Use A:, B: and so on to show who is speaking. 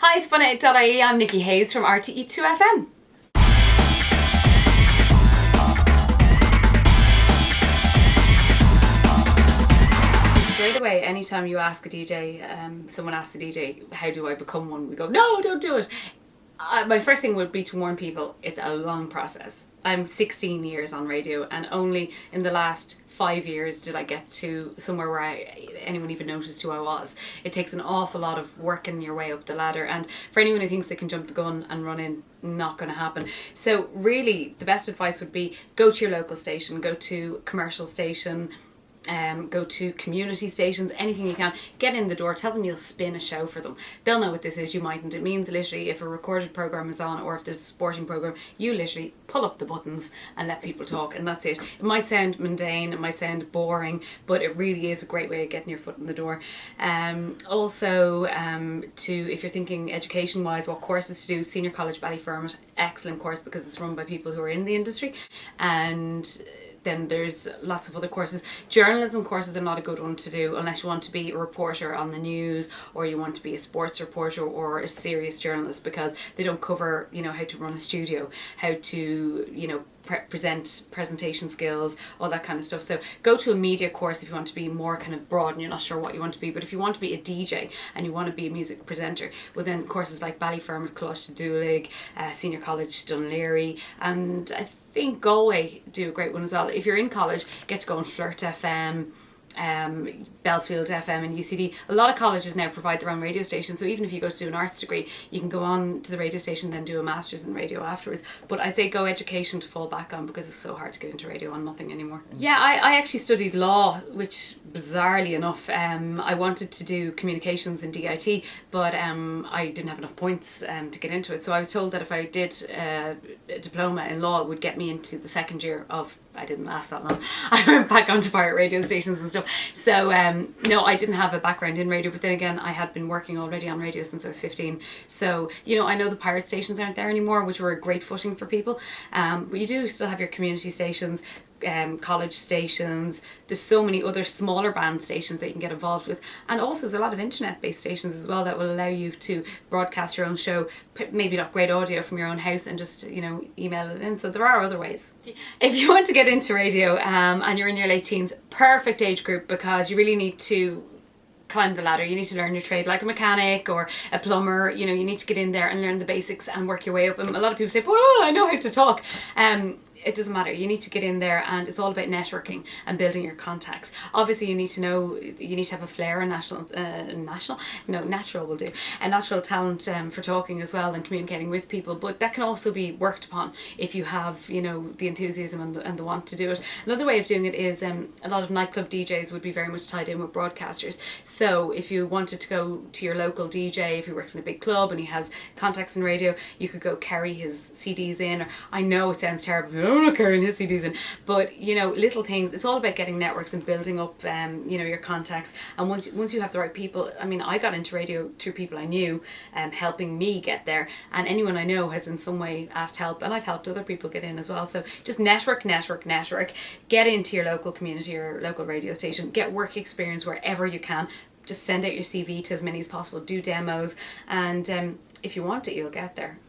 A: Hi, SpunOut.ie, I'm Nikki Hayes from RTE2FM. Straight away, anytime you ask a DJ, someone asks a DJ, how do I become one? We go, no, don't do it. My first thing would be to warn people, it's a long process. I'm 16 years on radio, and only in the last 5 years did I get to somewhere where anyone even noticed who I was. It takes an awful lot of working your way up the ladder, and for anyone who thinks they can jump the gun and run in, not going to happen. So really, the best advice would be go to your local station, go to commercial station, go to community stations, anything you can. Get in the door, tell them you'll spin a show for them. They'll know what this is, you mightn't. It means literally if a recorded programme is on, or if there's a sporting programme, you literally pull up the buttons and let people talk, and that's it. It might sound mundane, it might sound boring, but it really is a great way of getting your foot in the door. Also, if you're thinking education wise, what courses to do, Senior College Ballyfermot, excellent course because it's run by people who are in the industry, and then there's lots of other courses. Journalism courses are not a good one to do unless you want to be a reporter on the news, or you want to be a sports reporter or a serious journalist, because they don't cover, how to run a studio, how to, presentation skills, all that kind of stuff. So go to a media course if you want to be more kind of broad and you're not sure what you want to be. But if you want to be a DJ and you want to be a music presenter, well then courses like Ballyfermot, Clush, Doolig, Senior College Dunleary, and I think Galway do a great one as well. If you're in college, get to go on Flirt FM, Belfield FM and UCD. A lot of colleges now provide their own radio station, so even if you go to do an arts degree, you can go on to the radio station, then do a master's in radio afterwards. But I'd say go education to fall back on, because it's so hard to get into radio on nothing anymore. Yeah, I actually studied law, which bizarrely enough, I wanted to do communications in DIT, but I didn't have enough points to get into it. So I was told that if I did a diploma in law, it would get me into the second year of, I didn't last that long. I went back onto pirate radio stations and stuff. So no, I didn't have a background in radio, but then again, I had been working already on radio since I was 15. So, I know the pirate stations aren't there anymore, which were a great footing for people. But you do still have your community stations, college stations. There's so many other smaller band stations that you can get involved with, and also there's a lot of internet based stations as well that will allow you to broadcast your own show, maybe not great audio from your own house, and just email it in. So there are other ways. If you want to get into radio and you're in your late teens, perfect age group, because you really need to climb the ladder. You need to learn your trade like a mechanic or a plumber. You need to get in there and learn the basics and work your way up. And a lot of people say, well, I know how to talk. It doesn't matter. You need to get in there, and it's all about networking and building your contacts. Obviously, you need to have a flair and natural will do, a natural talent for talking as well and communicating with people. But that can also be worked upon if you have, the enthusiasm and the want to do it. Another way of doing it is a lot of nightclub DJs would be very much tied in with broadcasters. So if you wanted to go to your local DJ, if he works in a big club and he has contacts in radio, you could go carry his CDs in. Or, I know it sounds terrible, I'm not carrying his CDs in, but little things. It's all about getting networks and building up your contacts. And once you have the right people, I got into radio through people I knew helping me get there, and anyone I know has in some way asked help, and I've helped other people get in as well. So just network, get into your local community or local radio station, get work experience wherever you can. Just send out your CV to as many as possible, do demos, and if you want it, you'll get there.